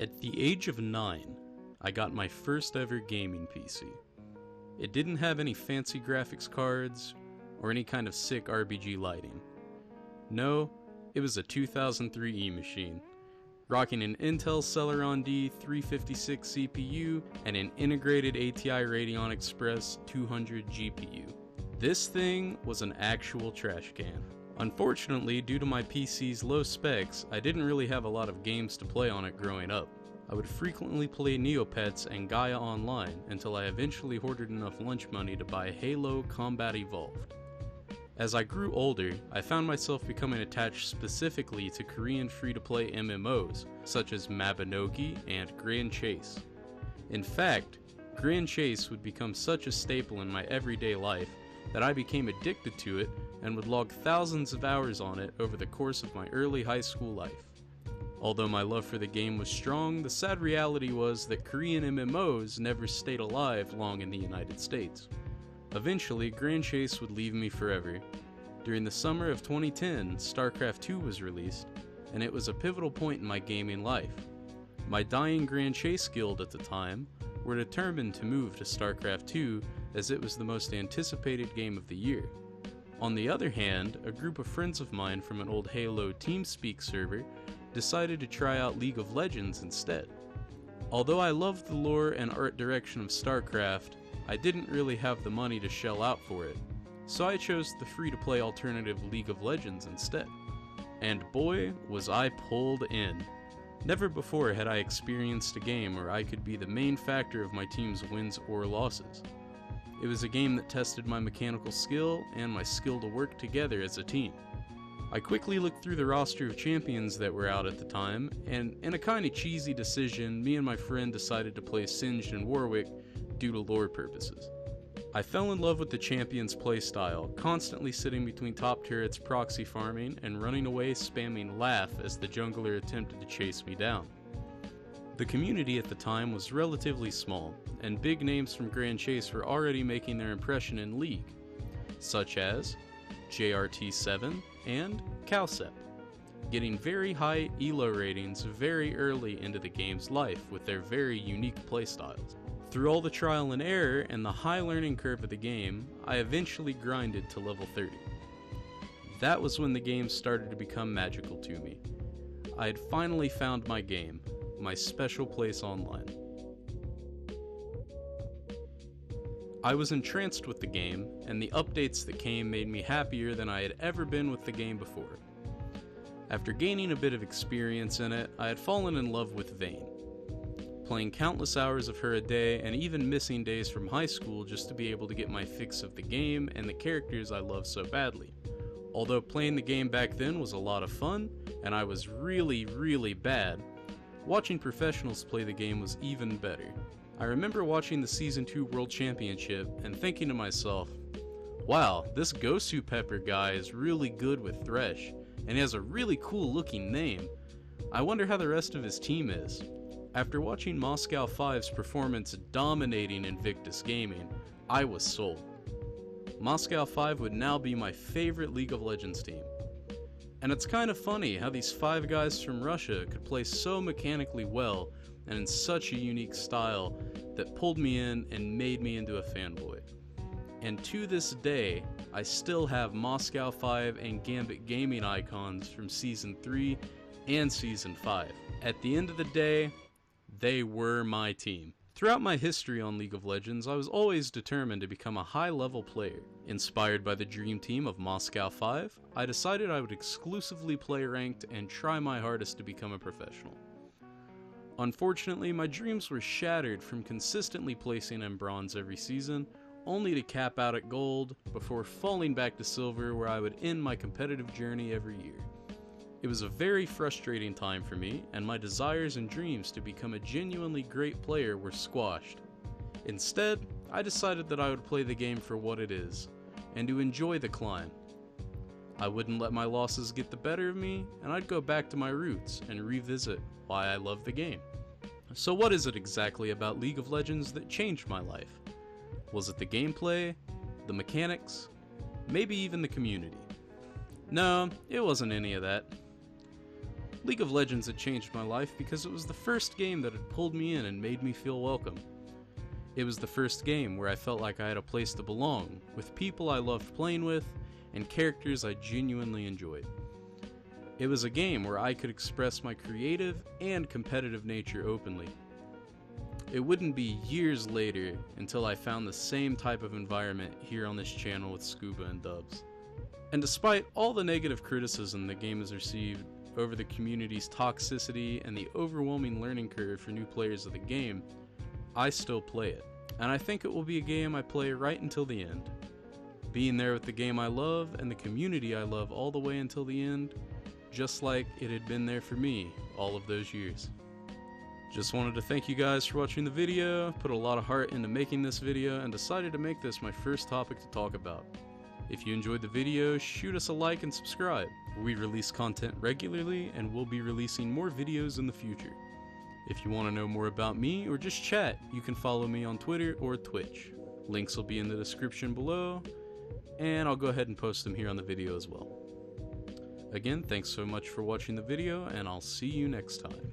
At the age of 9, I got my first ever gaming PC. It didn't have any fancy graphics cards or any kind of sick RGB lighting. No, it was a 2003 E-machine, rocking an Intel Celeron D 356 CPU and an integrated ATI Radeon Express 200 GPU. This thing was an actual trash can. Unfortunately, due to my PC's low specs, I didn't really have a lot of games to play on it growing up. I would frequently play Neopets and Gaia Online until I eventually hoarded enough lunch money to buy Halo Combat Evolved. As I grew older, I found myself becoming attached specifically to Korean free-to-play MMOs, such as Mabinogi and Grand Chase. In fact, Grand Chase would become such a staple in my everyday life that I became addicted to it and would log thousands of hours on it over the course of my early high school life. Although my love for the game was strong, the sad reality was that Korean MMOs never stayed alive long in the United States. Eventually, Grand Chase would leave me forever. During the summer of 2010, StarCraft II was released, and it was a pivotal point in my gaming life. My dying Grand Chase guild at the time were determined to move to StarCraft II as it was the most anticipated game of the year. On the other hand, a group of friends of mine from an old Halo TeamSpeak server decided to try out League of Legends instead. Although I loved the lore and art direction of StarCraft, I didn't really have the money to shell out for it, so I chose the free-to-play alternative League of Legends instead. And boy, was I pulled in. Never before had I experienced a game where I could be the main factor of my team's wins or losses. It was a game that tested my mechanical skill and my skill to work together as a team. I quickly looked through the roster of champions that were out at the time, and in a kinda cheesy decision, me and my friend decided to play Singed and Warwick due to lore purposes. I fell in love with the champion's playstyle, constantly sitting between top turrets proxy farming and running away spamming laugh as the jungler attempted to chase me down. The community at the time was relatively small, and big names from Grand Chase were already making their impression in League, such as JRT7 and Calcep, getting very high ELO ratings very early into the game's life with their very unique playstyles. Through all the trial and error and the high learning curve of the game, I eventually grinded to level 30. That was when the game started to become magical to me. I had finally found my game, my special place online. I was entranced with the game, and the updates that came made me happier than I had ever been with the game before. After gaining a bit of experience in it, I had fallen in love with Vayne, playing countless hours of her a day and even missing days from high school just to be able to get my fix of the game and the characters I love so badly. Although playing the game back then was a lot of fun, and I was really bad, watching professionals play the game was even better. I remember watching the Season 2 World Championship and thinking to myself, wow, this Gosu Pepper guy is really good with Thresh, and he has a really cool looking name. I wonder how the rest of his team is. After watching Moscow 5's performance dominating Invictus Gaming, I was sold. Moscow 5 would now be my favorite League of Legends team. And it's kind of funny how these 5 guys from Russia could play so mechanically well and in such a unique style that pulled me in and made me into a fanboy. And to this day, I still have Moscow 5 and Gambit Gaming icons from Season 3 and Season 5. At the end of the day, they were my team. Throughout my history on League of Legends, I was always determined to become a high-level player. Inspired by the dream team of Moscow 5, I decided I would exclusively play ranked and try my hardest to become a professional. Unfortunately, my dreams were shattered from consistently placing in bronze every season, only to cap out at gold, before falling back to silver where I would end my competitive journey every year. It was a very frustrating time for me, and my desires and dreams to become a genuinely great player were squashed. Instead, I decided that I would play the game for what it is, and to enjoy the climb. I wouldn't let my losses get the better of me, and I'd go back to my roots and revisit why I love the game. So what is it exactly about League of Legends that changed my life? Was it the gameplay, the mechanics, maybe even the community? No, it wasn't any of that. League of Legends had changed my life because it was the first game that had pulled me in and made me feel welcome. It was the first game where I felt like I had a place to belong, with people I loved playing with, and characters I genuinely enjoyed. It was a game where I could express my creative and competitive nature openly. It wouldn't be years later until I found the same type of environment here on this channel with Scuba and Dubs. And despite all the negative criticism the game has received over the community's toxicity and the overwhelming learning curve for new players of the game, I still play it. And I think it will be a game I play right until the end. Being there with the game I love and the community I love all the way until the end, just like it had been there for me all of those years. Just wanted to thank you guys for watching the video, put a lot of heart into making this video, and decided to make this my first topic to talk about. If you enjoyed the video, shoot us a like and subscribe. We release content regularly and we'll be releasing more videos in the future. If you want to know more about me or just chat, you can follow me on Twitter or Twitch. Links will be in the description below, and I'll go ahead and post them here on the video as well. Again, thanks so much for watching the video, and I'll see you next time.